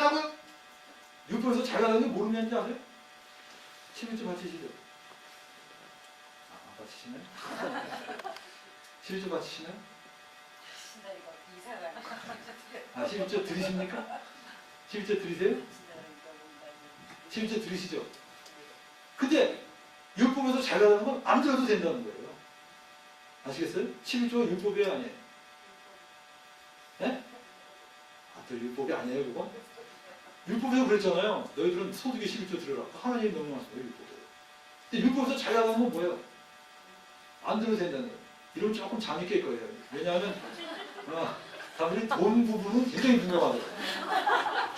하고요? 율법에서 잘 나가는 게 모르는지 아세요? 11조 바치시죠? 안 바치시나요? 11조 바치시나요? 아, 11조 들으십니까? 11조 들으세요? 11조 들으시죠? 근데 율법에서 잘 나가는 건 안 들어도 된다는 거예요. 아시겠어요? 11조가 율법이 아니에요. 네? 아, 또 율법이 아니에요, 그건? 율법에서 그랬잖아요. 너희들은 소득의 11조 들으라. 하나님이 명령하신 거예요, 율법에. 근데 율법에서 잘 나가는 건 뭐예요? 안 들어도 된다는 거예요. 이러면 조금 잠이 깰 거예요. 왜냐하면 사람들이 돈 부분은 굉장히 민감하거든요.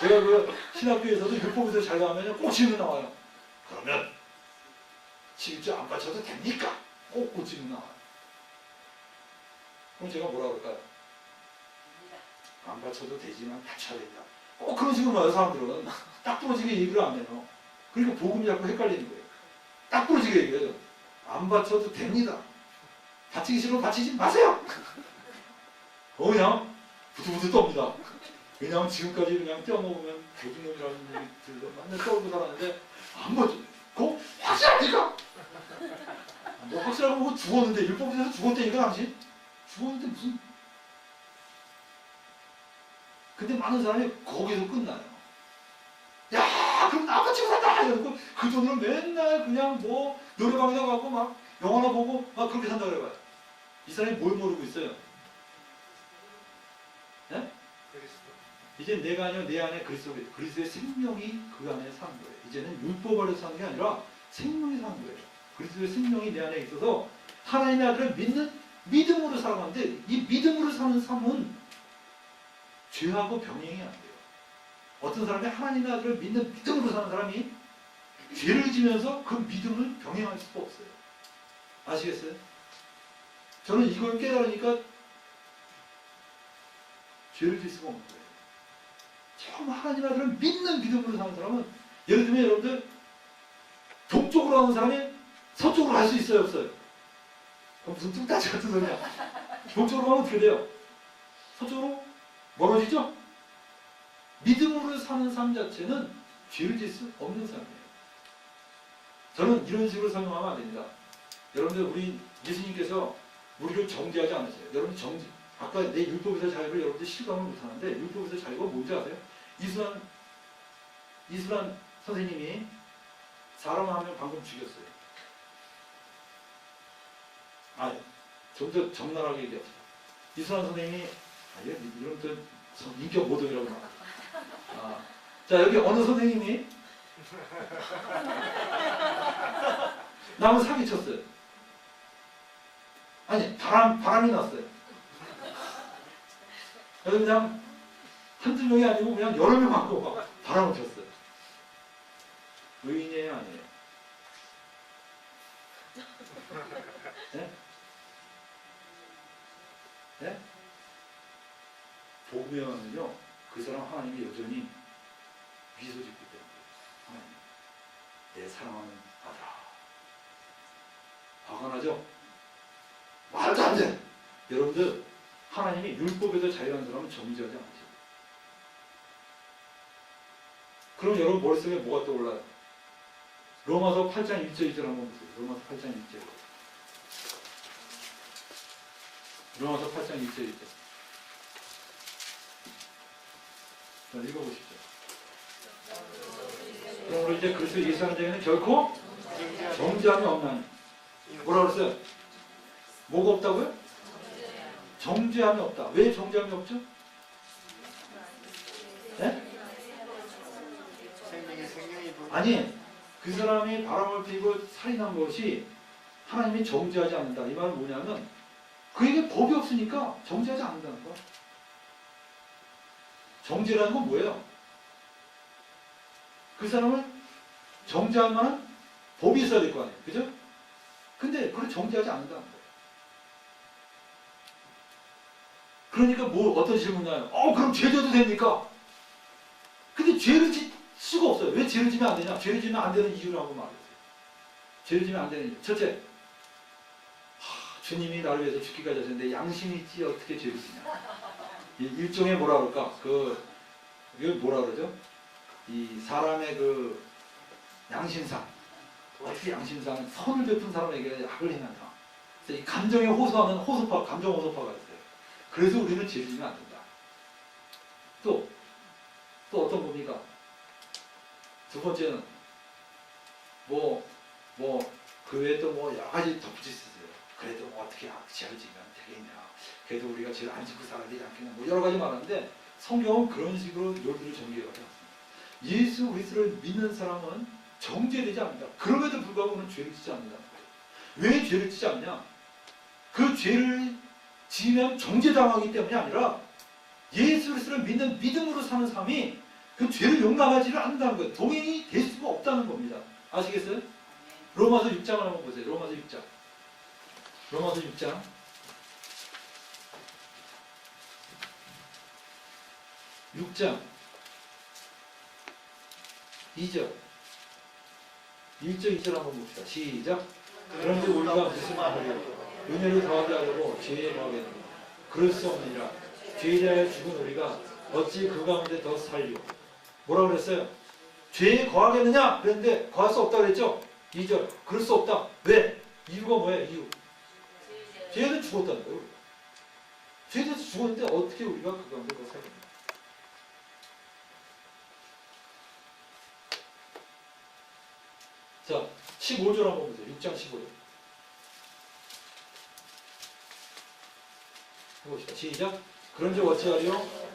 제가 그 신학교에서도 율법에서 잘 나가면 꼭 질문 나와요. 그러면 11조 안 바쳐도 됩니까? 꼭 질문 나와요. 그럼 제가 뭐라 그럴까요? 안 바쳐도 되지만 바쳐야 된다. 꼭 그런 식으로 말해요. 사람들은 딱 부러지게 얘기를 안 해요. 그러니까 복음이 자꾸 헷갈리는 거예요. 딱 부러지게 얘기해요. 안 바쳐도 됩니다. 바치기 싫으면 바치지 마세요. 그냥 부들부들 떱니다. 왜냐하면 지금까지 그냥 떼어먹으면 교주놈이라는 얘기 들려 맨날 떨고 살았는데 안 바쳐. 그거 확실합니까? 뭐 확실하고 뭐 죽었는데 율법에서 죽었다니까 당신? 죽었는데 무슨? 근데 많은 사람이 거기서 끝나요. 야, 그럼 나 바치고 산다! 이러고 그 돈으로 맨날 그냥 뭐 노래방에다 가고 막 영화나 보고 막 그렇게 산다 그래봐요. 이 사람이 뭘 모르고 있어요? 네? 이제 내가 아니라 내 안에 그리스도의 생명이 그 안에 사는 거예요. 이제는 율법 아래 사는 게 아니라 생명이 사는 거예요. 그리스도의 생명이 내 안에 있어서 하나님의 아들을 믿는 믿음으로 살아가는데 이 믿음으로 사는 삶은 죄하고 병행이 안 돼요. 어떤 사람이 하나님의 아들을 믿는 믿음으로 사는 사람이 죄를 지면서 그 믿음을 병행할 수가 없어요. 아시겠어요? 저는 이걸 깨달으니까 죄를 질 수가 없는 거예요. 처음 하나님의 아들을 믿는 믿음으로 사는 사람은 예를 들면 여러분들 동쪽으로 가는 사람이 서쪽으로 갈 수 있어요? 없어요? 무슨 뚱따지 같은 소리야. 동쪽으로 가면 어떻게 돼요? 서쪽으로 멀어지죠? 믿음으로 사는 삶 자체는 죄를 질 수 없는 삶이에요. 저는 이런 식으로 설명하면 안 됩니다. 여러분들 우리 예수님께서 우리를 정죄하지 않으세요. 여러분 아까 내 율법에서 자유를 여러분들 실감을 못하는데 율법에서 자유가 뭔지 아세요? 이수란 선생님이 사람 한 명 방금 죽였어요. 좀 더 적나라하게 얘기합시다. 이수란 선생님이 이런 또 인격 모독이라고 말. 자, 여기 어느 선생님이 남을 사기쳤어요. 아니 바람이 났어요. 그래서 그냥 한두 명이 아니고 그냥 여러 명 갖고 막 바람을 폈어요. 의인이에요, 아니에요? 네? 네? 복음에 가면요, 그 사람 하나님이 여전히 미소 짓기 때문에 하나님, 내 사랑하는 아들아. 화가 나죠? 말도 안 돼! 여러분들, 하나님이 율법에서 자유한 사람은 정죄하지 않으세요. 그럼 여러분 머릿속에 뭐가 떠올라요? 로마서 8장 1절 2절 한번 보세요. 로마서 8장 1절. 로마서 8장 1절 2절. 자, 읽어보시죠. 그러므로 이제 그리스도 예수하는 자에는 결코 정죄함이 없나니. 뭐라 그랬어요? 뭐가 없다고요? 정죄함이 없다. 왜 정죄함이 없죠? 네? 아니, 그 사람이 바람을 피고 살인한 것이 하나님이 정죄하지 않는다. 이 말은 뭐냐면 그에게 법이 없으니까 정죄하지 않는다는 거. 정죄라는 건 뭐예요? 그 사람을 정죄할 만한 법이 있어야 될 거 아니에요. 그죠? 근데 그걸 정죄하지 않는다는 거예요. 그러니까 어떤 질문 나요? 그럼 죄 져도 됩니까? 근데 죄를 질 수가 없어요. 왜 죄를 지면 안 되냐? 죄를 지면 안 되는 이유라고 말했어요. 죄를 지면 안 되는 이유. 첫째, 주님이 나를 위해서 죽기까지 하셨는데 양심이 있지 어떻게 죄를 지냐? 일종의 뭐라 그럴까? 이걸 뭐라 그러죠? 이 사람의 그 양심상, 어떻게 양심상 선을 베푼 사람에게 악을 행한다. 그래서 이 감정에 호소하는 호소파, 감정 호소파가 있어요. 그래서 우리는 죄를 지면 안 된다. 또 어떤 겁니까? 두 번째는 그 외에 또 뭐 여러 가지 덧붙일 수 있어요. 그래도 뭐 어떻게 죄를 지면 되겠냐. 그래도 우리가 죄를 안 짓고 살아야 되지 않겠냐. 뭐 여러 가지 말하는데 성경은 그런 식으로 요리를 전개하고 있습니다. 예수 그리스도를 믿는 사람은 정죄되지 않는다. 그럼에도 불구하고 그는 죄를 짓지 않는다. 왜 죄를 짓지 않냐? 그 죄를 지으면 정죄당하기 때문이 아니라 예수 그리스도를 믿는 믿음으로 사는 사람이 그 죄를 용납하지를 않는다는 거예요. 동행이 될 수가 없다는 겁니다. 아시겠어요? 로마서 6장을 한번 보세요. 로마서 6장. 로마서 6장. 6장 2절 1절 2절 한번 봅시다. 시작. 그런데 우리가 무슨 말하려 은혜를 더하게 하려고 죄에 거하겠느냐. 그럴 수 없느니라. 죄에 대하여 죽은 우리가 어찌 그 가운데 더 살려. 뭐라 그랬어요? 죄에 거하겠느냐? 그랬는데 거할 수 없다 그랬죠? 2절. 그럴 수 없다. 왜? 이유가 뭐예요? 이유. 죄에는 죽었다는 거예요. 죄에 대해서 죽었는데 어떻게 우리가 그 가운데 더 살겠냐. 자, 15절 한번 보세요. 6장 15절. 해봅시다. 시작. 그런즉 어찌하리요?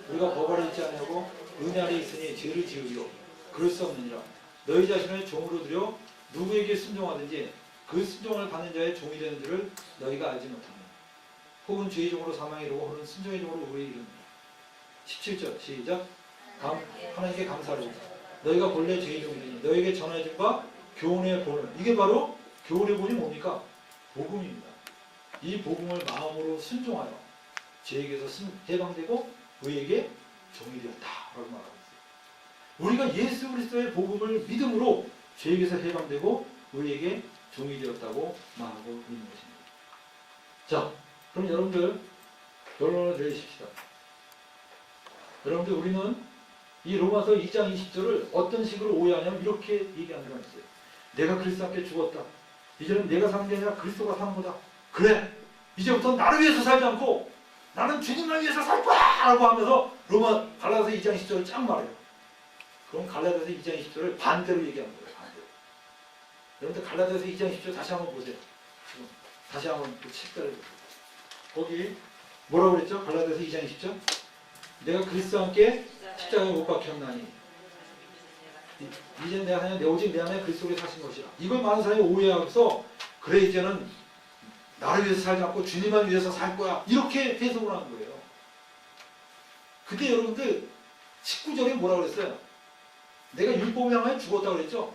우리가 법 아래 있지 아니하고 은혜 아래 있으니 죄를 지으리요. 그럴 수 없느니라. 너희 자신을 종으로 들여 누구에게 순종하든지 그 순종을 받는 자의 종이 되는 줄을 너희가 알지 못하느냐. 혹은 죄의 종으로 사망에 이르고 혹은 순종의 종으로 의에 이르느냐. 17절 시작. 하나님께 감사하리라. 너희가 본래 죄의 종이니 너희에게 전해진 바 교훈의 본을. 이게 바로 교훈의 본이 뭡니까? 복음입니다. 이 복음을 마음으로 순종하여 죄에게서 해방되고 의에게 종이 되었다라고 말하고 있어요. 우리가 예수 그리스도의 복음을 믿음으로 죄에게서 해방되고 의에게 종이 되었다고 말하고 있는 것입니다. 자, 그럼 여러분들 결론을 내리십시다. 여러분들 우리는 이 로마서 2장 20절을 어떤 식으로 오해하냐면 이렇게 얘기하는 거 있어요. 내가 그리스도 함께 죽었다. 이제는 내가 사는 게 아니라 그리스도가 사는 거다. 그래, 이제부터 나를 위해서 살지 않고 나는 주님을 위해서 살 거야! 라고 하면서 로마 갈라디아서 2장 20절을 쫙 말해요. 그럼 갈라디아서 2장 20절을 반대로 얘기하는 거예요. 반대로. 여러분들 갈라디아서 2장 20절 다시 한번 보세요. 다시 한번 그 책자를 보세요. 거기 뭐라고 그랬죠? 갈라디아서 2장 20절. 내가 그리스도와 함께 십자가에 못 박혔나니 이제는 내가 사냐 오직 내 안에 그리스도에 사신 것이라. 이걸 많은 사람이 오해하면서 그래 이제는 나를 위해서 살지 않고 주님만 위해서 살 거야. 이렇게 해석을 하는 거예요. 근데 여러분들 19절에 뭐라고 그랬어요? 내가 율법을 향하여 죽었다고 그랬죠?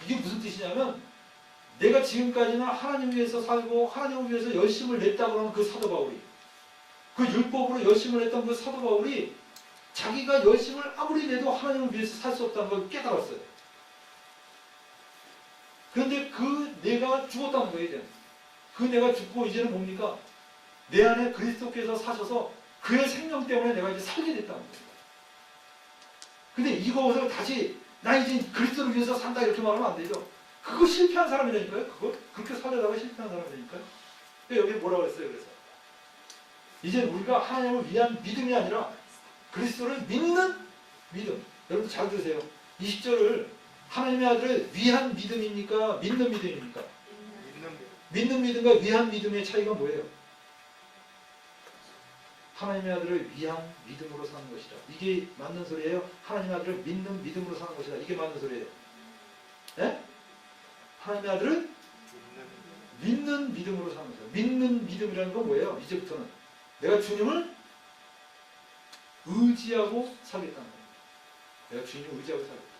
이게 무슨 뜻이냐면 내가 지금까지는 하나님 위해서 살고 하나님을 위해서 열심을 냈다고 하는 그 사도 바울이 그 율법으로 열심을 했던 그 사도 바울이 자기가 열심을 아무리 내도 하나님을 위해서 살 수 없다는 걸 깨달았어요. 그런데 그 내가 죽었다는 거예요. 이제 그 내가 죽고 이제는 뭡니까? 내 안에 그리스도께서 사셔서 그의 생명 때문에 내가 이제 살게 됐다는 거예요. 근데 이것을 다시 나 이제 그리스도를 위해서 산다 이렇게 말하면 안 되죠. 그거 실패한 사람이라니까요. 그걸 그렇게 살려다가 실패한 사람이라니까요. 여기 뭐라고 그랬어요? 그래서 이제 우리가 하나님을 위한 믿음이 아니라 그리스도를 믿는 믿음. 여러분 잘 들으세요. 20절을 하나님의 아들을 위한 믿음입니까? 믿는 믿음입니까? 믿는 믿음과 위한 믿음의 차이가 뭐예요? 하나님의 아들을 위한 믿음으로 사는 것이다. 이게 맞는 소리예요? 하나님의 아들을 믿는 믿음으로 사는 것이다. 이게 맞는 소리예요? 네? 하나님의 아들을 믿는 믿음으로 사는 것이다. 믿는 믿음이라는 건 뭐예요? 이제부터는 내가 주님을 의지하고 살겠다는 거예요. 내가 주님을 의지하고 살겠다.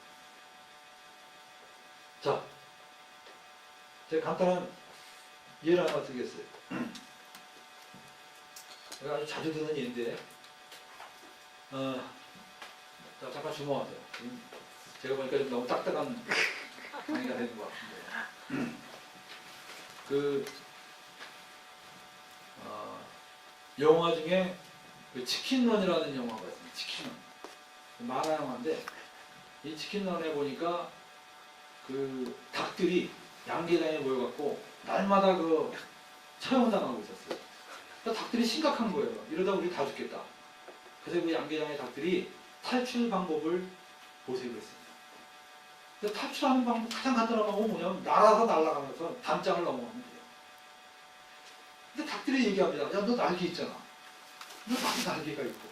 자, 제가 간단한 예를 하나 드리겠어요. 제가 아주 자주 듣는 예인데, 자, 잠깐 주목하세요. 제가 보니까 좀 너무 딱딱한 강의가 되는 것 같은데, 영화 중에 그 치킨런이라는 영화가 있습니다. 치킨런. 만화 영화인데 이 치킨런에 보니까 그 닭들이 양계장에 모여갖고 날마다 그 처형당하고 있었어요. 그러니까 닭들이 심각한 거예요. 이러다 우리 다 죽겠다. 그래서 그 양계장의 닭들이 탈출 방법을 모색을 했습니다. 근데 탈출하는 방법 가장 간단한 방법은 뭐냐면 날아서 날아가면서 담장을 넘어가면 돼요. 근데 닭들이 얘기합니다. 야, 너 날개 있잖아. 너 날개가 있고.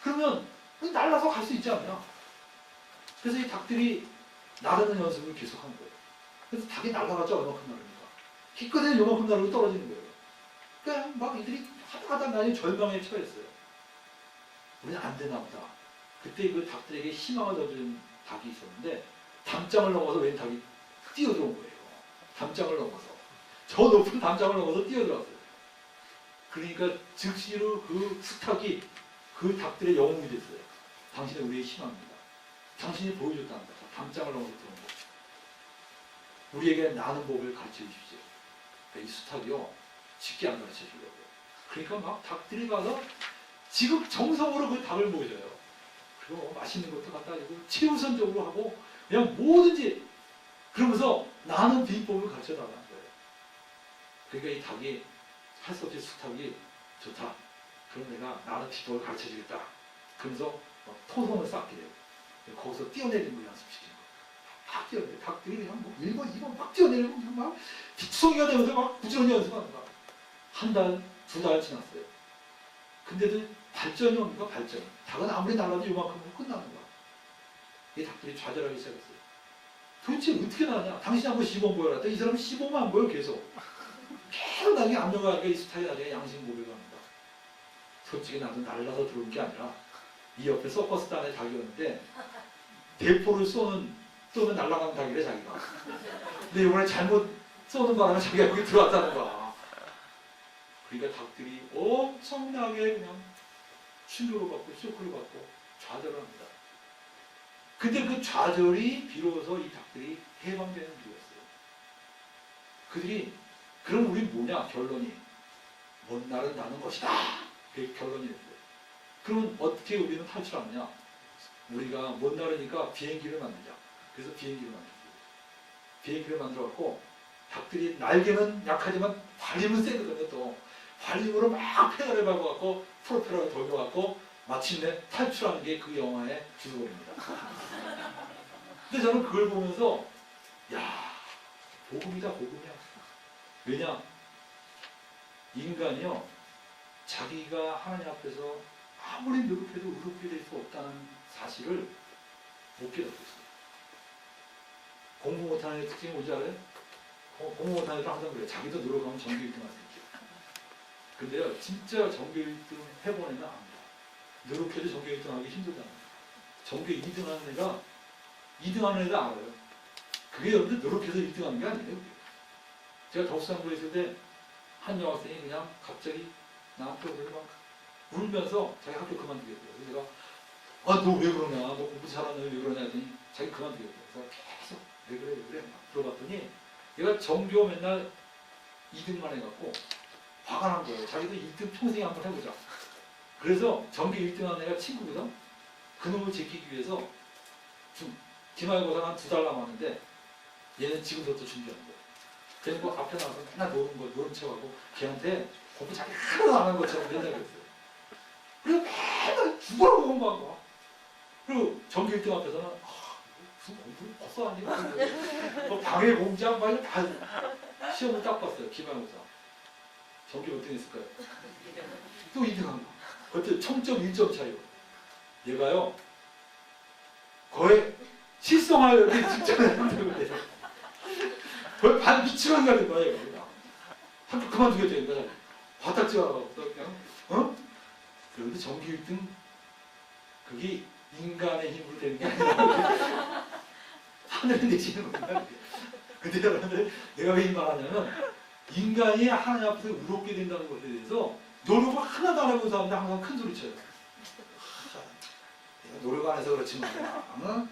그러면 날아서 갈 수 있지 않냐? 그래서 이 닭들이 나르는 연습을 계속한 거예요. 그래서 닭이 날아가자 얼마큼 나릅니까? 기껏해서 요만큼 나르고 떨어지는 거예요. 그러니까 막 이들이 하다 나중에 절망에 처했어요. 우리는 안 되나 보다. 그때 그 닭들에게 희망을 던진 닭이 있었는데 담장을 넘어서 웬 닭이 뛰어들어온 거예요. 담장을 넘어서. 저 높은 담장을 넘어서 뛰어들어왔어요. 그러니까 즉시로 그 수탉이 그 닭들의 영웅이 됐어요. 당신은 우리의 희망입니다. 당신이 보여줬답니다. 담장을 넘어서 들어온 거. 우리에게 나는 법을 가르쳐 주십시오. 그러니까 이 수탉이요. 쉽게 안 가르쳐 주려고요. 그러니까 막 닭들이 가서 지극 정성으로 그 닭을 모셔요. 그리고 맛있는 것도 갖다 주고 최우선적으로 하고 그냥 뭐든지 그러면서 나는 비법을 가르쳐 달라는 거예요. 그러니까 이 닭이 할 수 없이 수탉이 좋다. 그럼 내가 나는 비법을 가르쳐 주겠다. 그러면서 토성을 쌓게 돼요. 거기서 뛰어내리는 걸 연습시키는 거예요. 막 뛰어내려. 닭들이 그냥 뭐 1번, 2번 막 뛰어내리고 막 빗송이가 되면서 막 부지런히 연습하는 거야. 한 달, 두 달 지났어요. 근데도 발전이 옵니까? 발전. 닭은 아무리 날라도 요만큼으로 끝나는 거야. 이 닭들이 좌절하기 시작했어요. 도대체 어떻게 나냐? 당신이 한번 시범 보여라. 이 사람은 시범만 안 보여, 계속. 계속 나중에 압력하니까 이 수탉이 나중에 양심 고백을 합니다. 솔직히 나도 날라서 들어온 게 아니라 이 옆에 서커스단의 닭이었는데 대포를 쏘면 날아가는 닭이래 자기가. 근데 이번에 잘못 쏘는 바람에 자기가 여기 들어왔다는 거야. 그러니까 닭들이 엄청나게 그냥 충격을 받고 쇼크를 받고 좌절을 합니다. 근데 그 좌절이 비로소 이 닭들이 해방되는 이유였어요. 그들이 그럼 우리 뭐냐 결론이 먼 날은 나는 것이다. 그게 결론이 됐어요. 그러면 어떻게 우리는 탈출하느냐? 우리가 먼 날이니까 비행기를 만들자. 그래서 비행기를 만들었어요. 비행기를 만들어갖고 닭들이 날개는 약하지만 발림은 세거든요. 또 발림으로 막 페달을 밟아갖고 프로펠러를 돌려갖고 마침내 탈출하는 게 그 영화의 주인공입니다. 근데 저는 그걸 보면서 야 복음이다 복음이야. 왜냐? 인간이요 자기가 하나님 앞에서 아무리 노력해도 의롭게 될 수 없다는 사실을 못 깨닫고 있어요. 공부 못하는 애 특징이 뭔지 알아요? 공부 못하는 애들 항상 그래요. 자기도 노력하면 전교 1등 할 수 있죠. 근데요 진짜 전교 1등 해본 애는 압니다. 노력해도 전교 1등 하기 힘들잖아요. 전교 2등 하는 애가 2등 하는 애도 알아요. 그게 여러분들 노력해서 1등 하는 게 아니에요. 제가 덕수상부에 있을 때 한 여학생이 그냥 갑자기 나한테 막 울면서 자기 학교 그만두겠대요. 그래서 내가 너 왜 그러냐? 너 공부 잘하는 왜 그러냐? 했더니 자기 그만두겠대요. 그래서 계속 왜 그래? 막 물어봤더니 얘가 전교 맨날 2등만 해갖고 화가 난 거예요. 자기도 1등 평생에 한번 해보자. 그래서 전교 1등 하는 애가 친구거든? 그놈을 지키기 위해서 기말고사 한 2달 남았는데 얘는 지금부터 준비하는 거예요. 그리고 앞에 나가서 맨날 노는 척하고 걔한테 공부 자기 하나도 안 한 것처럼 맨날 그랬어요. 그리고 맨날 죽어라 공부한 거야. 그리고 전교 1등 앞에서는 무슨 공부를 벌써 하니? 뭐 방해 공장 막 다 시험을 딱 봤어요. 기말고사. 전교 몇 등 했을까요? 또 2등 한 거. 그때 총점 1점 차이로. 얘가요 거의 실성하려고 직전에 한다고 해요. 거의 반 미치만 가는 거야 얘가. 학교 그만두겠다는 거야. 화딱지 와가지고 그냥 그런데 전교 1등 그게 인간의 힘으로 되는 게 아니라 하늘이 내시는 겁니다. 근데 여러분들 내가 왜 이 말하냐면 인간이 하나님 앞에서 의롭게 된다는 것에 대해서 노력을 하나도 안 해본 사람인데 항상 큰 소리 쳐요. 내가 노력 안 해서 그렇지만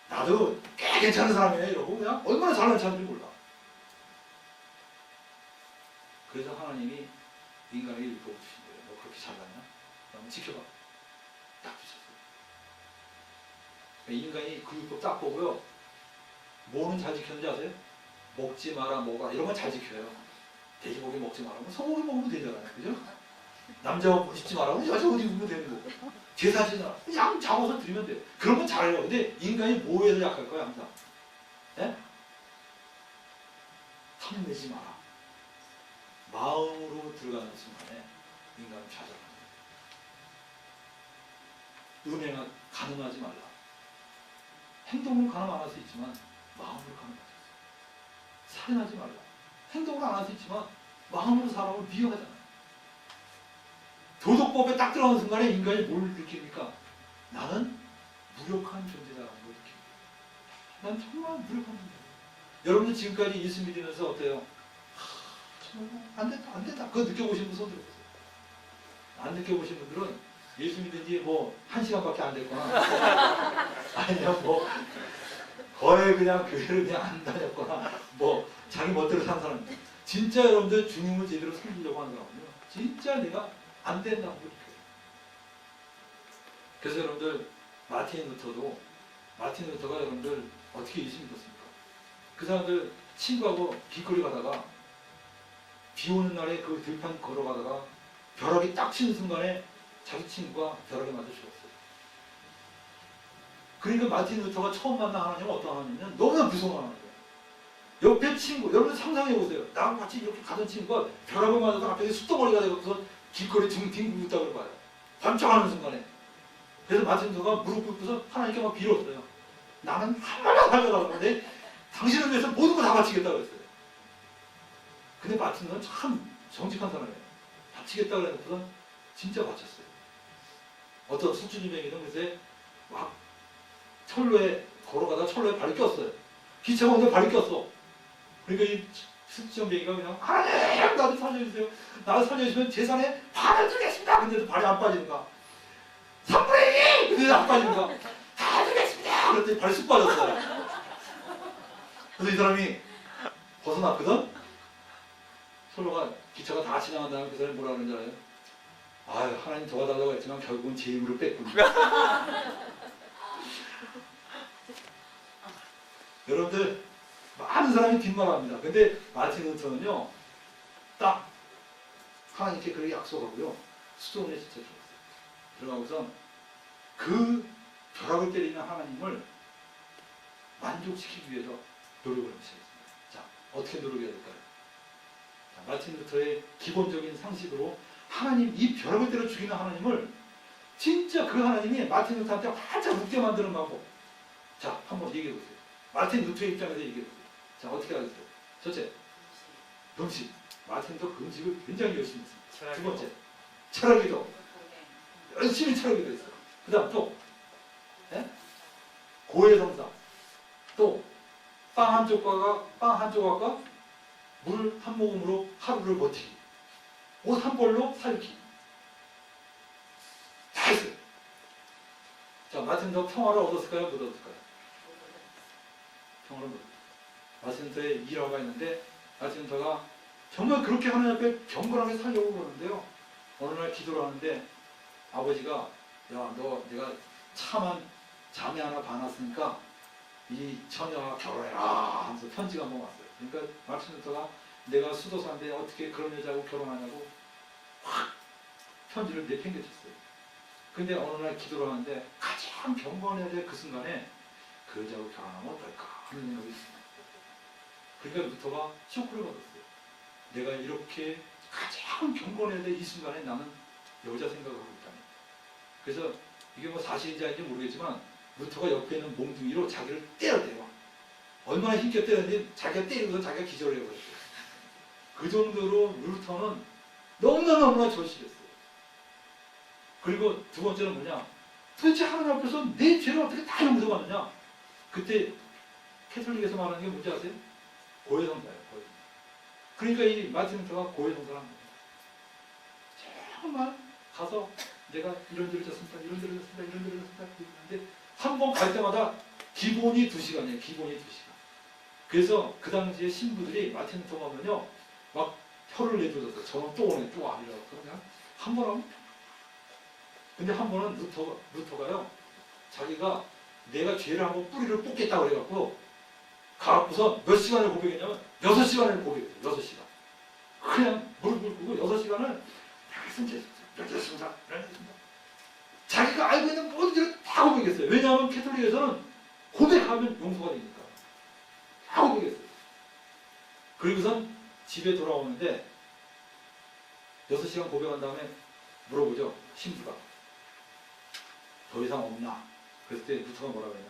나도 꽤 괜찮은 사람이야 이러고 그냥 얼마나 잘나는 사람인지 몰라. 그래서 하나님이 인간에게 율법을 주신 거예요. 너 그렇게 잘났냐? 그럼 지켜봐. 딱 주셨어요. 인간이 그 율법 딱 보고요. 뭐는 잘 지켰는지 아세요? 먹지 마라, 먹어라 이런 건 잘 지켜요. 돼지고기 먹지 마라, 소고기 먹으면 되잖아요, 그죠? 남자 옷 입지 마라고 여자 옷 입으면 되는 거고, 제사 지내라 양 잡아서 드리면 돼. 그런 건 잘해요. 근데 인간이 뭐에서 약할 거야 항상? 예? 탐내지 마라. 마음으로 들어가는 순간에 인간은 좌절합니다. 은혜가 가늠하지 말라. 행동으로 가늠 안 할 수 있지만 마음으로 가늠하지 마라. 살인하지 말라. 행동으로 안 할 수 있지만 마음으로 사람을 미워하잖아요. 도덕법에 딱 들어가는 순간에 인간이 뭘 느낍니까? 나는 무력한 존재다라는 걸 느낍니다. 난 정말 무력한 존재다. 여러분들 지금까지 예수 믿으면서 어때요? 정말 안 된다, 안 된다. 그거 느껴보신 분 손 들어보세요. 안 느껴보신 분들은 예수 믿은 지 뭐 1시간밖에 안 됐거나 아니면 뭐 거의 그냥 교회를 그냥 안 다녔거나 뭐 자기 멋대로 산 사람입니다. 진짜 여러분들 주님을 제대로 섬기려고 하는 사람은요, 진짜 내가 안 된다고 이렇게. 그래서 여러분들 마틴 루터가 여러분들 어떻게 예수 믿었습니까? 그 사람들 친구하고 길거리 가다가 비 오는 날에 그 들판 걸어가다가 벼락이 딱 치는 순간에 자기 친구가 벼락에 맞아 죽었어요. 그러니까 마틴 루터가 처음 만난 하나님은 어떤 하나님이냐면 너무나 무서운 하나님이에요. 옆에 친구, 여러분 상상해 보세요. 나랑 같이 이렇게 가던 친구가 벼락을 맞아서 갑자기 숫덩어리가 되고서 길거리 뒹굴고 있다고 봐요. 반짝하는 순간에. 그래서 마틴 루터가 무릎 꿇고서 하나님께 막 빌었어요. 나는 한 말도 안 하려고 하는데 당신을 위해서 모든 걸 다 바치겠다고 했어요. 근데 마틴 루터는 참 정직한 사람이에요. 바치겠다고 해놓고서 진짜 바쳤어요. 어떤 수준이명이든 글쎄 막 철로에 걸어가다가 철로에 발이 꼈어요. 기차가 오는데 발이 꼈어. 그러니까 이 수천뱅이가 그냥 하나님 나도 살려주세요. 나를 살려주시면 재산에 반을 주겠습니다. 근데도 발이 안 빠지는가. 3분의 2! 근데도 안 빠지는가. 다 주겠습니다. 그랬더니 발이 쑥 빠졌어요. 그래서 이 사람이 벗어났거든. 철로가 기차가 다 지나간 다음에 그 사람이 뭐라 그러는지 알아요? 아유 하나님 도와달라고 했지만 결국은 제 힘으로 뺐군요. 여러분들 많은 사람이 뒷말합니다. 근데 마틴 루터는요 딱 하나님께 그렇게 약속하고요 수도원에 진짜 들어갔어요. 들어가고서 그 벼락을 때리는 하나님을 만족시키기 위해서 노력을 하기 시작했습니다. 자, 어떻게 노력해야 될까요? 자, 마틴 루터의 기본적인 상식으로 하나님, 이 벼락을 때려 죽이는 하나님을 진짜 그 하나님이 마틴 루터한테 활짝 웃게 만드는 방법. 자, 한번 얘기해 보세요. 마틴 루터의 입장에서 얘기해 보세요. 자, 어떻게 하겠어요? 첫째, 음식. 마틴 루터 그 음식을 굉장히 열심히 했습니다. 두 번째, 철학기도. 열심히 철학기도 했어요. 그 다음 또, 고해성사. 또, 빵 한 조각과 물 한 모금으로 하루를 버티기. 옷 한 벌로 살기. 다 했어요. 자, 마틴 루터 평화를 얻었을까요? 못 얻었을까요? 평화를 못 얻었어요. 마틴 루터의 일화가 있는데, 마틴 루터가 정말 그렇게 하나님 앞에 경건하게 살려고 그러는데요. 어느 날 기도를 하는데 아버지가 야, 너 내가 참한 자매 하나 봐놨으니까 이 처녀와 결혼해라 하면서 편지가 한번 왔어요. 그러니까 마틴 루터가 내가 수도사인데 어떻게 그런 여자하고 결혼하냐고 확 편지를 내팽개쳤어요. 근데 어느 날 기도를 하는데 가장 경건해야 될 그 순간에 그 여자하고 결혼하면 어떨까 하는 생각이 있습니다. 그러니까 루터가 쇼크를 받았어요. 내가 이렇게 가장 경건해야 될 이 순간에 나는 여자 생각을 하고 있다니. 그래서 이게 뭐 사실인지 아닌지 모르겠지만 루터가 옆에 있는 몽둥이로 자기를 때려대요. 얼마나 힘겹게 때렸는지 자기가 때리고서 자기가 기절을 해버렸어요. 그 정도로 루터는 너무나 절실했어요. 그리고 두 번째는 뭐냐? 도대체 하나님 앞에서 내 죄를 어떻게 다 용서받느냐? 그때 캐톨릭에서 말하는 게 뭔지 아세요? 고해성사예요. 고해성사. 그러니까 이 마틴 루터가 고해성사를 한 겁니다. 정말 가서 내가 이런 데를 졌습니다. 근데 한 번 갈 때마다 기본이 2시간이에요. 기본이 2시간. 그래서 그 당시에 신부들이 마틴 루터 가면요 막 혀를 내줘서 저는 또 오네 또 아니라고 그냥 한 번 하면. 근데 한 번은 루터가요 자기가 내가 죄를 한번 뿌리를 뽑겠다고 그래갖고 가갖고서 몇 시간을 고백했냐면 6시간을 고백했어요. 6시간. 그냥 무릎을 꿇고 6시간을 그랬습니다. 자기가 알고 있는 모든 죄를 다 고백했어요. 왜냐하면 캐톨릭에서는 고백하면 용서가 되니까. 다 고백했어요. 그리고선 집에 돌아오는데 6시간 고백한 다음에 물어보죠. 신부가. 더 이상 없나? 그랬을 때 루터가 뭐라고 했냐?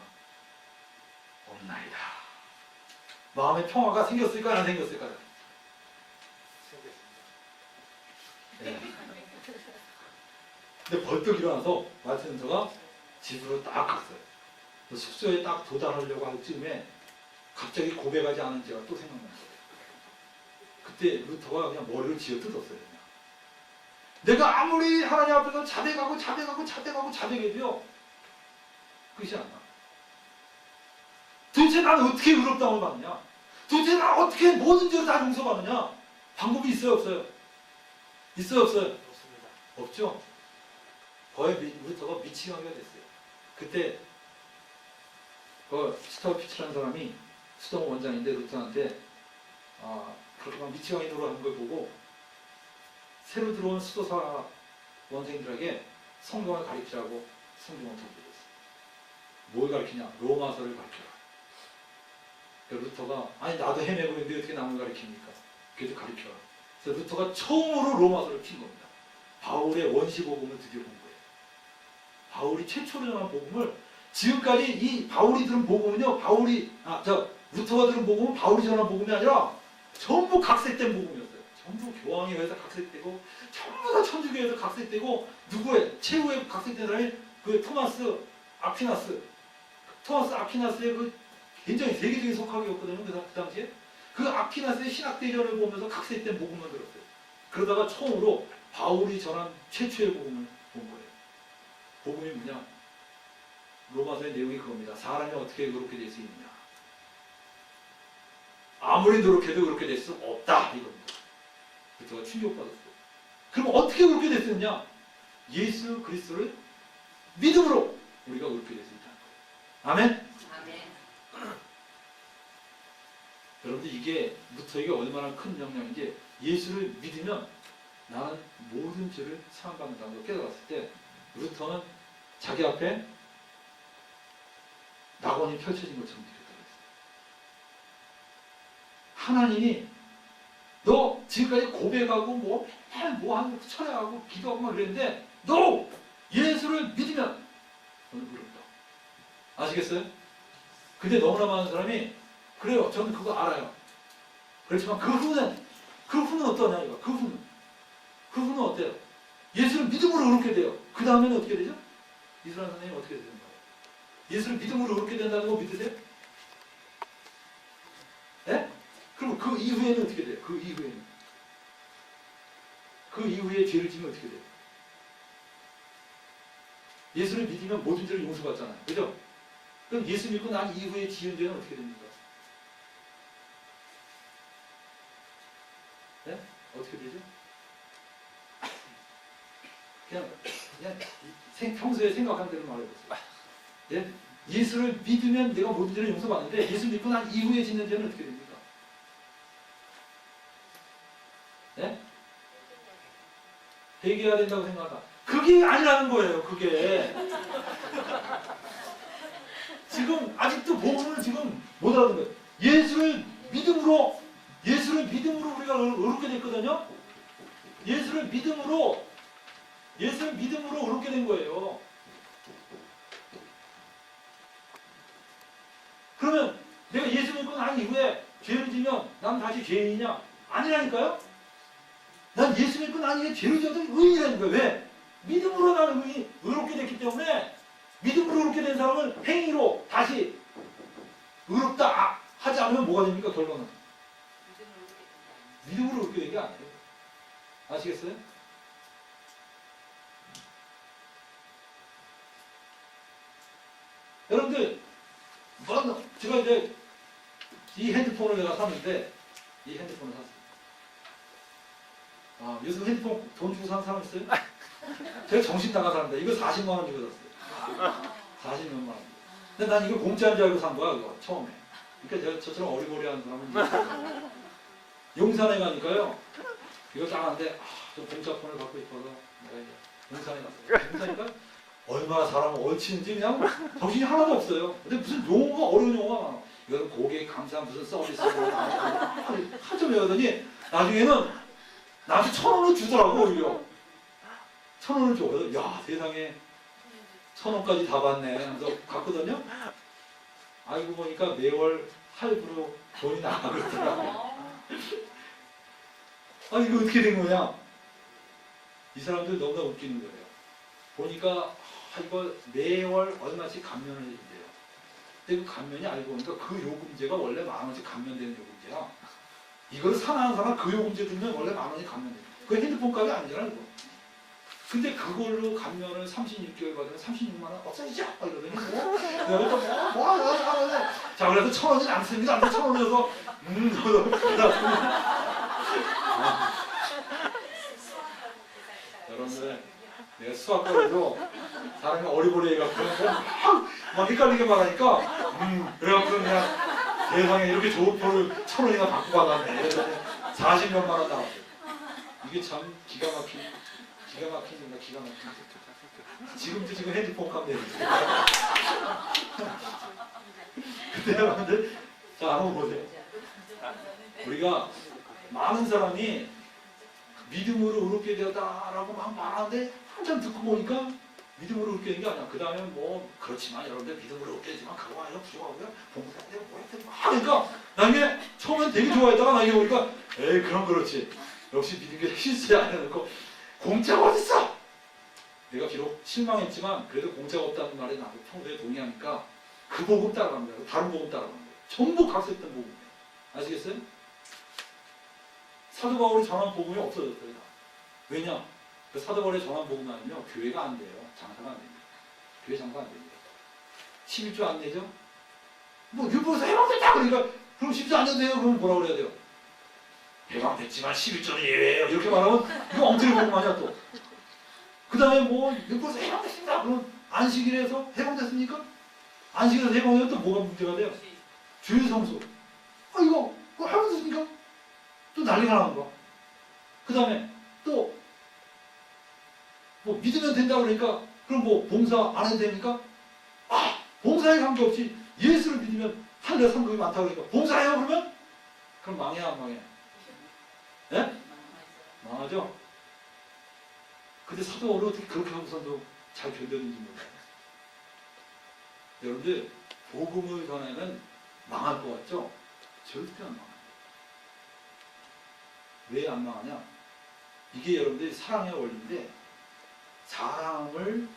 없나이다. 마음의 평화가 생겼을까 안 생겼을까요? 생겼습니다. 네. 근데 벌떡 일어나서 마틴 루터가 집으로 딱 갔어요. 숙소에 딱 도달하려고 할 즈음에 갑자기 고백하지 않은 죄가 또 생각난 거예요. 그때 루터가 그냥 머리를 쥐어 뜯었어요. 그냥. 내가 아무리 하나님 앞에서 자백해도요 끝이 안 나. 도대체 나는 어떻게 의롭다움을 받느냐? 도대체 나 어떻게 모든 죄를 다 용서받느냐? 방법이 있어요 없어요? 있어요 없어요? 없습니다. 없죠? 거의 루터가 미치광이가 됐어요. 그때 그 스타우피치라는 사람이 수동 원장인데 루터한테 그렇게 미치광이 노릇하는 걸 보고 새로 들어온 수도사 원생들에게 성경을 가르치라고 성경을 던져줬어요. 뭘 가르치냐? 로마서를 가르쳐라. 루터가 아니 나도 헤매고 있는데 어떻게 남을 가르칩니까? 그래도 가르쳐라. 그래서 루터가 처음으로 로마서를 핀 겁니다. 바울의 원시복음을 드디어 본 거예요. 바울이 최초로 전한 복음을 지금까지 이 바울이 들은 복음은요, 루터가 들은 복음은 바울이 전한 복음이 아니라 전부 각색된 복음이었어요. 전부 교황에 의해서 각색되고, 전부 다 천주교에서 각색되고, 최후에 각색된 사람이 그 토마스 아퀴나스의 그 굉장히 세계적인 석학이었거든요. 그 당시에. 그 아퀴나스의 신학대전을 보면서 각색된 복음을 들었어요. 그러다가 처음으로 바울이 전한 최초의 복음을 본 거예요. 복음이 뭐냐? 로마서의 내용이 그겁니다. 사람이 어떻게 그렇게 될 수 있느냐? 아무리 노력해도 그렇게 될 수 없다. 이겁니다. 그래서 충격받았어요. 그럼 어떻게 그렇게 됐었냐? 예수 그리스도를 믿음으로 우리가 그렇게 될 수 있다는 거예요. 아멘? 아멘. 여러분들 이게 루터에게 얼마나 큰 영향인지 예수를 믿으면 나는 모든 죄를 사함받는다는 걸 깨달았을 때 루터는 자기 앞에 낙원이 펼쳐진 것처럼 느꼈다고 했어요. 하나님이 너 지금까지 고백하고 맨날 하고 철회하고 기도하고 막 그랬는데 너 예수를 믿으면 너는 의롭다. 아시겠어요? 근데 너무나 많은 사람이 그래요. 저는 그거 알아요. 그렇지만 그 후는 어떠냐 이거. 그 후는 어때요? 예수를 믿음으로 의롭게 돼요. 그 다음에는 어떻게 되죠? 이스라엘 선생님 어떻게 되는 거예요? 예수를 믿음으로 의롭게 된다는 거 믿으세요? 예? 그럼 그 이후에는 어떻게 돼요? 그 이후에 죄를 지면 어떻게 돼요? 예수를 믿으면 모든 죄를 용서받잖아요. 그죠? 그럼 예수 믿고 난 이후에 지은 죄는 어떻게 됩니까? 네? 어떻게 되죠? 그냥 평소에 생각한 대로 말해보세요. 예? 예수를 믿으면 내가 모든 죄를 용서받는데 예수 믿고 난 이후에 짓는 죄는 어떻게 됩니까? 예? 회개해야 된다고 생각하다. 그게 아니라는 거예요. 그게 지금 아직도 복음을 지금 못 알아듣는 거예요. 예수를 믿음으로 우리가 의롭게 됐거든요. 예수를 믿음으로 의롭게 된 거예요. 그러면 내가 예수 믿고 난 이후에 죄를 지면 난 다시 죄인이냐? 아니라니까요? 난 예수 믿고 난 이후에 죄를 지어도 의인이라는 거예요. 왜? 믿음으로 나는 의롭게 됐기 때문에 믿음으로 의롭게 된 사람은 행위로 다시 의롭다 하지 않으면 뭐가 됩니까? 결론은? 믿음으로 의롭게 된 게 아니에요. 아시겠어요? 여러분들 제가 이제 이 핸드폰을 내가 샀는데 이 핸드폰을 샀어요. 요즘 핸드폰 돈 주고 산 사람 있어요? 제가 정신 나가 샀는데 이거 40만 원 주고 샀어요. 40몇만 원. 근데 난 이거 공짜인 줄 알고 산 거야, 그거 처음에. 그러니까 저처럼 어리버리한 사람은 용산에 가니까요. 이거 딱 하는데 저 공짜폰을 갖고 싶어서 내가 이제 용산에 갔어요. 용산이니까 얼마나 사람을 얽히는지 그냥 정신이 하나도 없어요. 근데 무슨 용어가 어려운 용어가 많아. 이거는 고객 감사 무슨 서비스 한참 외우더니 나중에는 나한테 1,000원을 주더라고. 오히려 1,000원을 줘. 그래서 야 세상에 1,000원까지 다 받네 하면서 갔거든요. 알고 보니까 매월 할부로 돈이 나가더라고. 아 이거 어떻게 된 거냐? 이 사람들 너무나 웃기는 거예요. 보니까 이거 매월 얼마씩 감면을 해준대요. 근데 그 감면이 알고 보니까 그 요금제가 원래 10,000원씩 감면되는 요금제야. 이걸 사는 사람 그 요금제 주면 원래 10,000원이 감면돼. 그 핸드폰 값이 아니잖아 이거. 근데 그걸로 감면을 36개월 받으면 36만 원 없어지죠? 이러더니 내가 또 자 그래서 1,000원이 남습니다. 1,000원 줘서 여러분들 내가 수학과에도 사람이 어리버리해갖고 막 헷갈리게 말하니까 그래갖고 그냥 세상에 이렇게 좋은 표를 1,000원이나 받고 받았네. 40몇만 원 나왔어요. 이게 참 기가 막힌 지금도 지금 핸드폰 값 내는데. 근데 여러분들 자 한번 보세요. 우리가 많은 사람이 믿음으로 의롭게 되었다라고 막 말하는데 한참 듣고 보니까 믿음으로 의롭게 된 게 아니야. 그 다음에 뭐 그렇지만 여러분들 믿음으로 의롭게 되지만 그거 아니라 부족하고요. 봉사한테 뭐 했든 막 하니까 나중에 처음엔 되게 좋아했다가 나중에 보니까 에이 그럼 그렇지. 역시 믿음이 실수야 해놓고 공짜가 어딨어? 내가 비록 실망했지만 그래도 공짜가 없다는 말에 나도 평소에 동의하니까 그 복음 따라가는 거야. 다른 복음 따라가는 거야. 전부 각색된 복음이에요. 아시겠어요? 사도 바울이 전한 복음이 없어졌어요. 왜냐? 그 사도 바울이 전한 복음만은요 교회가 안 돼요. 장사가 안 됩니다. 교회 장사가 안 됩니다. 11조 안 내죠? 뭐 율법에서 해방됐다 그러니까 그럼 10조 안 내도 돼요? 그러면 뭐라고 그래야 돼요? 해방됐지만 11조는 예외예요. 이렇게 말하면 이거 엉터리 복음 아니야 또. 그 다음에 뭐 율법에서 해방됐습니다. 그럼 안식일에서 해방됐습니까? 안식일에서 해방되면 또 뭐가 문제가 돼요? 주일 성수. 아 이거 해방됐습니까? 또 난리가 나는 거야. 그 다음에 또 뭐 믿으면 된다고 그러니까 그럼 뭐 봉사 안 해도 됩니까? 아 봉사에 관계없이 예수를 믿으면 하늘에 상급이 많다고 그러니까 봉사해요 그러면? 그럼 망해 안 망해? 예? 망하죠? 근데 사도 바울은 어떻게 그렇게 하고서도 잘 견뎠는지 몰라요. 여러분들 복음을 전하면 망할 것 같죠? 절대 안 망해요. 왜 안 망하냐? 이게 여러분들이 사랑의 원리인데 사람을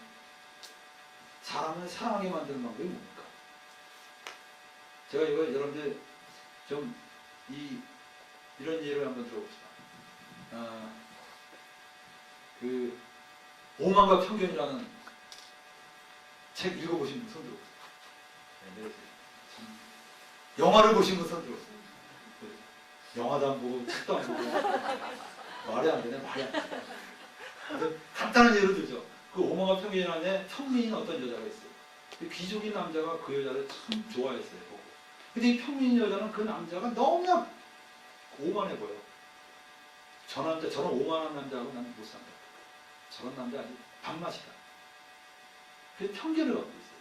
사랑하게 만드는 방법이 뭡니까? 제가 이거 여러분들 좀 이런 예를 한번 들어봅시다. 그 오만과 편견이라는 책 읽어보신 분 손 들어보세요. 네, 영화를 보신 분 손 들어보세요. 영화도 안 보고 책도 안 보고 말이 안 되네. 간단한 예를 들죠. 그 오만과 편견 안에 평민인 어떤 여자가 있어요. 귀족인 남자가 그 여자를 참 좋아했어요. 보고. 근데 이 평민인 여자는 그 남자가 너무나 오만해 보여. 저런 오만한 남자하고 난 못 산다. 저런 남자 아주 밥맛이다. 그래서 편견을 갖고 있어요.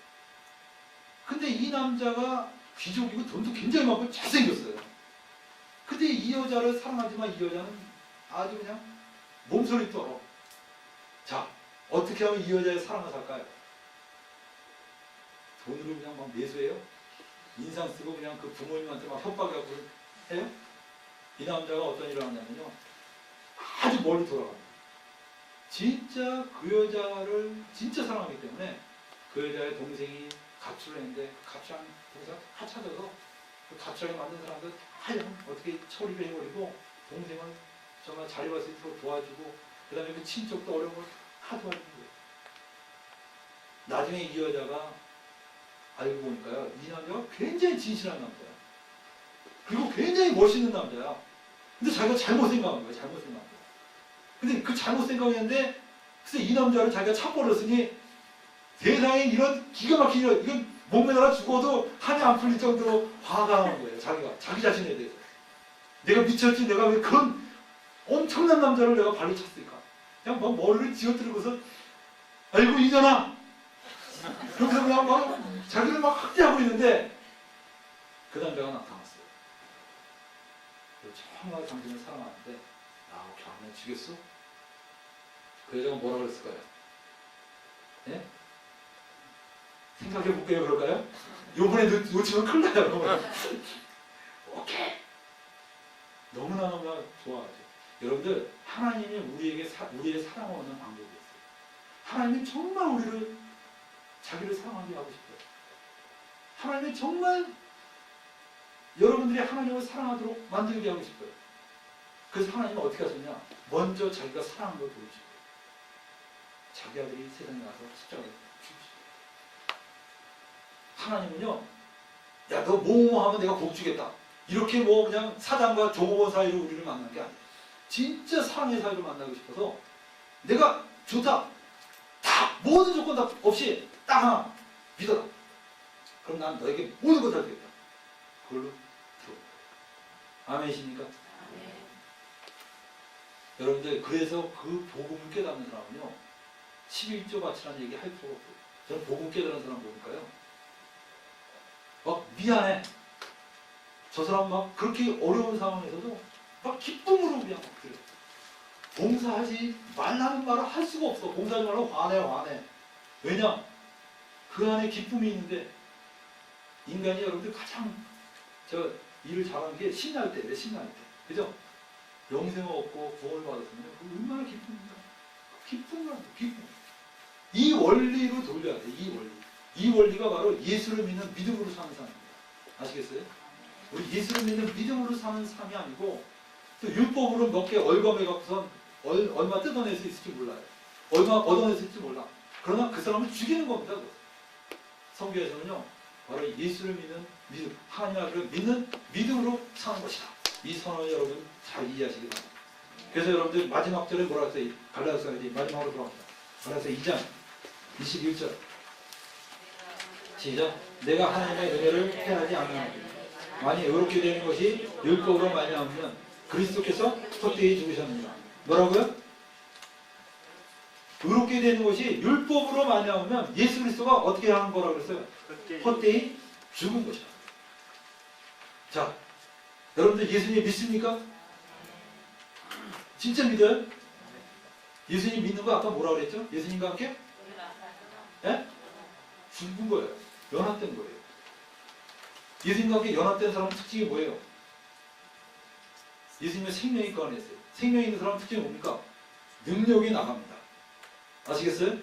근데 이 남자가 귀족이고 돈도 굉장히 많고 잘생겼어요. 근데 이 여자를 사랑하지만 이 여자는 아주 그냥 몸소리 떨어. 자, 어떻게 하면 이 여자의 사랑을 살까요? 돈으로 그냥 막 매수해요? 인상 쓰고 그냥 그 부모님한테 막 협박하고 해요? 이 남자가 어떤 일을 하냐면요. 아주 멀리 돌아갑니다. 진짜 그 여자를 진짜 사랑하기 때문에 그 여자의 동생이 가출을 했는데 그 가출한 동생을 다 찾아서 그 가출하게 만든 사람들 하여튼 어떻게 처리를 해버리고 동생을 정말 자리 왔을 때 도와주고 그 다음에 그 친척도 어려운 걸 다 도와주는 거예요. 나중에 이 여자가 알고 보니까요. 이 남자가 굉장히 진실한 남자야. 그리고 굉장히 멋있는 남자야. 근데 자기가 잘못 생각한 거야. 잘못 생각한 거야. 근데 그 잘못 생각했는데 글쎄 이 남자를 자기가 참버렸으니 세상에 이런 기가 막힌 이건 목매달아 죽어도 한이 안 풀릴 정도로 화가 나는 거예요. 자기 자신에 대해서. 내가 미쳤지, 내가 왜 그런 엄청난 남자를 내가 발로 찼을까? 그냥 막 머리를 쥐어뜨리고서 아이고 이년아! 그렇게 그냥 막 자기를 막 학대하고 있는데 그 남자가 나타났어요. 정말 당신을 사랑하는데 나 혹시 안 죽였어? 그 여자가 뭐라 그랬을까요? 예? 생각해 볼게요. 그럴까요? 요번에 놓치면 큰일 나요. 오케이. 너무나 좋아하죠. 여러분들, 하나님이 우리의 사랑을 얻는 방법이 있어요. 하나님이 정말 우리를 자기를 사랑하게 하고 싶어요. 하나님이 정말 여러분들이 하나님을 사랑하도록 만들게 하고 싶어요. 그래서 하나님은 어떻게 하셨냐? 먼저 자기가 사랑한 걸 보여주고 자기 아들이 세상에 나서 십자가에 죽으시고, 하나님은요, 야, 너 뭐뭐 하면 내가 복 주겠다. 이렇게 뭐 그냥 사단과 종업원 사이로 우리를 만난 게 아니에요. 진짜 사랑의 사이로 만나고 싶어서 내가 좋다. 다 모든 조건 다 없이 딱 하나 믿어라. 그럼 난 너에게 모든 걸 다 주겠다. 그걸로 들어. 아멘이십니까? 아멘. 여러분들, 그래서 그 복음을 깨닫는 사람은요, 11조 바치라는 얘기 할 필요가 없어요. 저는 복음 깨달은 사람 보니까요, 막 미안해. 저 사람 막 그렇게 어려운 상황에서도 막 기쁨으로 그냥 막 그래. 봉사하지 말라는 말을 할 수가 없어. 봉사하지 말라고 화내. 왜냐? 그 안에 기쁨이 있는데, 인간이 여러분들 가장 저 일을 잘하는 게 신날 때예요. 신날 때. 그죠? 영생을 얻고 구원을 받았으면 얼마나 기쁩니까? 기쁨을 하는 기쁨. 이 원리로 돌려야 돼. 이 원리. 이 원리가 바로 예수를 믿는 믿음으로 사는 삶입니다. 아시겠어요? 우리 예수를 믿는 믿음으로 사는 삶이 아니고, 또 율법으로 몇 개 얼검해 갖고선 얼마 뜯어낼 수 있을지 몰라요. 얼마 얻어낼 수 있을지 몰라. 그러나 그 사람을 죽이는 겁니다. 성경에서는요, 바로 예수를 믿는 믿음, 하나님 아버지를 믿는 믿음으로 사는 것이다. 이 선언을 여러분 잘 이해하시기 바랍니다. 그래서 여러분들 마지막 절에 뭐라 했어요? 갈라디아서 마지막으로 들어갑니다. 갈라디아서 2장 21절 시작. 내가 하나님의 은혜를 패하지 않으나니 만일 의롭게 되는 것이 율법으로 말미암으면 그리스도께서 헛되이 죽으셨느니라. 뭐라고요? 의롭게 되는 것이 율법으로 말미암으면 예수 그리스도가 어떻게 한 거라고 그랬어요? 헛되이 죽은 것이다. 자, 여러분들 예수님 믿습니까? 진짜 믿어요? 예수님 믿는 거 아까 뭐라고 그랬죠? 예수님과 함께? 예? 죽은 거예요. 연합된 거예요. 예수님과 함께 연합된 사람의 특징이 뭐예요? 예수님의 생명이 꺼냈어요. 생명이 있는 사람의 특징이 뭡니까? 능력이 나갑니다. 아시겠어요?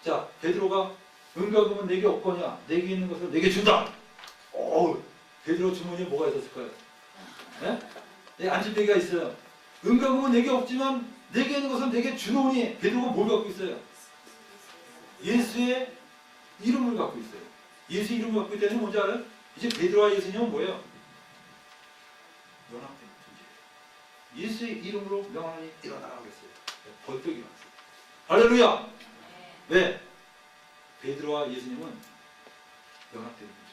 자, 베드로가 은과 금은 내게 없거냐? 내게 있는 것을 내게 준다. 베드로 주머니에 뭐가 있었을까요? 네? 내 안진뱅이가 있어요. 은과 금은 내게 없지만 내게 있는 것은 내게 주노니, 베드로가 뭘 갖고 있어요? 예수의 이름을 갖고 있어요. 예수의 이름을 갖고 있다는 건 뭔지 알아요? 이제 베드로와 예수님은 뭐예요? 연합된 존재예요. 예수의 이름으로 명하니 일어나라고 그랬어요. 벌떡 일어났어요. 할렐루야! 왜? 베드로와 예수님은 연합된 존재예요.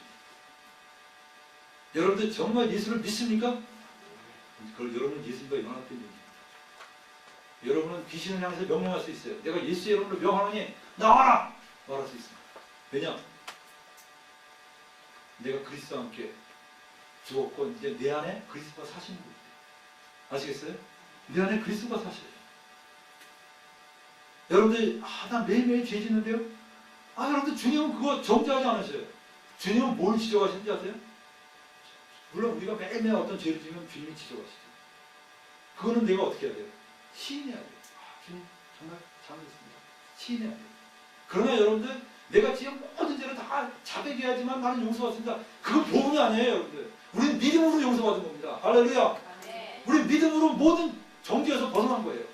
여러분들 정말 예수를 믿습니까? 그걸 여러분은 예수님과 연합된 존재입니다. 여러분은 귀신을 향해서 명령할 수 있어요. 내가 예수의 이름으로 명하노니 나와라! 말할 수 있습니다. 왜냐? 내가 그리스도와 함께 죽었고 이제 내 안에 그리스도가 사시는 거예요. 아시겠어요? 내 안에 그리스도가 사셔요. 여러분들, 난 매일매일 죄 짓는데요? 여러분들 주님은 그거 정죄하지 않으셔요. 주님은 뭘 지적하시는지 아세요? 물론 우리가 매일매일 어떤 죄를 지으면 주님이 지적하시죠. 그거는 내가 어떻게 해야 돼요? 시인해야 돼요. 주님 정말 잘못했습니다. 시인해야 돼요. 그러나 여러분들, 내가 지은 모든 죄를 다 자백해야지만 나는 용서받습니다. 그거 복음이 아니에요, 여러분들. 우리는 믿음으로 용서받은 겁니다. 할렐루야. 우리 믿음으로 모든 정죄에서 벗어난 거예요.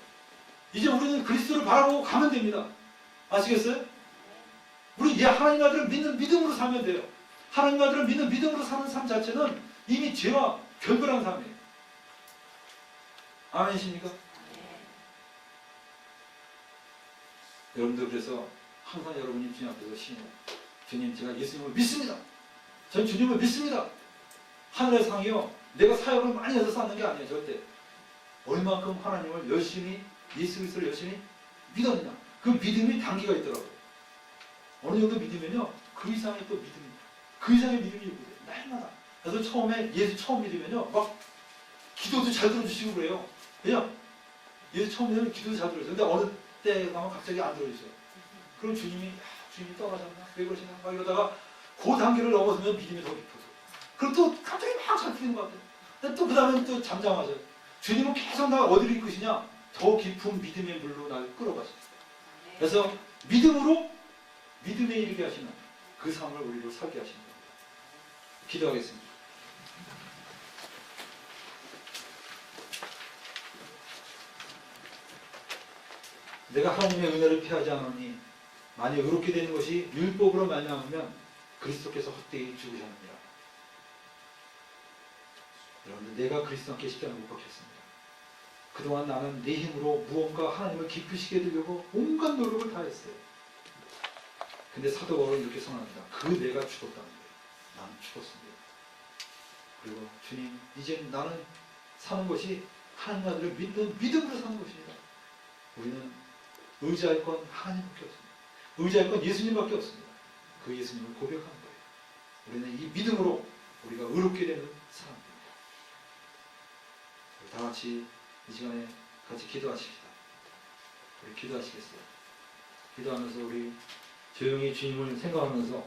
이제 우리는 그리스도를 바라보고 가면 됩니다. 아시겠어요? 우리 하나님 아들을 믿는 믿음으로 살면 돼요. 하나님 아들을 믿는 믿음으로 사는 삶 자체는 이미 죄와 결별한 삶이에요. 아멘이십니까? 여러분들, 그래서 항상 여러분이 주님 앞에서 신뢰. 주님, 제가 예수님을 믿습니다. 전 주님을 믿습니다. 하늘의 상이요, 내가 사역을 많이 해서 쌓는 게 아니에요. 절대. 얼만큼 하나님을 열심히, 예수 그리스도를 열심히 믿었느냐, 그 믿음이 단계가 있더라고요. 어느 정도 믿으면요, 그 이상의 또 믿음이, 그 이상의 믿음이 있거든요. 날마다. 그래서 처음에 예수 처음 믿으면요, 막 기도도 잘 들어주시고 그래요. 그냥 예수 처음 믿으면 기도도 잘 들어주세요. 근데 어느 때 가면 갑자기 안 들어주세요. 그럼 주님이 떠나셨나? 왜 그러시나? 막 이러다가 그 단계를 넘어서면 믿음이 더 깊어서. 그럼 또 갑자기 막 잘 풀리는 것 같아요. 근데 또 그 다음에 또 잠잠하셔요. 주님은 계속 나 어디로 이끄시냐? 더 깊은 믿음의 물로 날 끌어가시죠. 그래서 믿음으로 믿음에 이르게 하시는 그 삶을 우리로 살게 하시는 겁니다. 기도하겠습니다. 내가 하나님의 은혜를 피하지 않으니 만약 의롭게 되는 것이 율법으로 말미암으면 그리스도께서 헛되이 죽으셨느니라. 여러분들, 내가 그리스도 함께 십자가에 못 박혔습니다. 그동안 나는 내 힘으로 무언가 하나님을 기쁘시게 해드리려고 온갖 노력을 다했어요. 근데 사도 바울은 이렇게 선언합니다. 그 내가 죽었다는 거예요. 나는 죽었습니다. 그리고 주님, 이제 나는 사는 것이 하나님 아들을 믿는 믿음으로 사는 것입니다. 우리는 의지할 건 하나님밖에 없습니다. 의지할 건 예수님밖에 없습니다. 그 예수님을 고백하는 거예요. 우리는 이 믿음으로 우리가 의롭게 되는 사람입니다. 우리 다 같이 이 시간에 같이 기도하십시다. 우리 기도하시겠어요? 기도하면서 우리 조용히 주님을 생각하면서